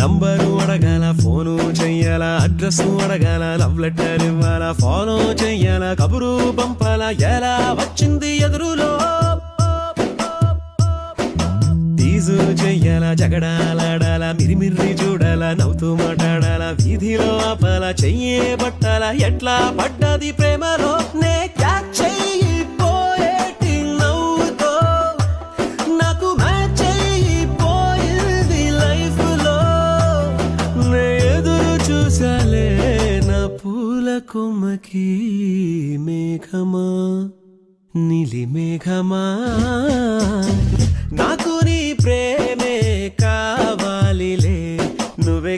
number అడగాల, phone చెయ్యాలా, address అడగాల, లవ్ లెటర్ ఇవ్వాలా, ఫాలో చెయ్యాలా, కబురు పంపాలా, ఎలా వచ్చింది ఎదురులో తీజు చెయ్యాలా, జగడాలాడాలా, మిరిమిర్రి చూడాలా, నవ్వుతూ మాట్లాడాలా, వీధిలో ఆపాలా, చెయ్యే పట్టాలా, ఎట్లా పడ్డది ప్రేమలో నే క్యాచ్ చెయ్యిపోయేటి నవ్వుతో నాకు మ్యాచ్ చెయ్యిపోయింది లైఫ్ లో నే ఎదురు చూసాలే నా పూల కొమ్మకి మేఘమా నీలి మేఘమా నాకు నీ ప్రేమే కావాలిలే నువ్వే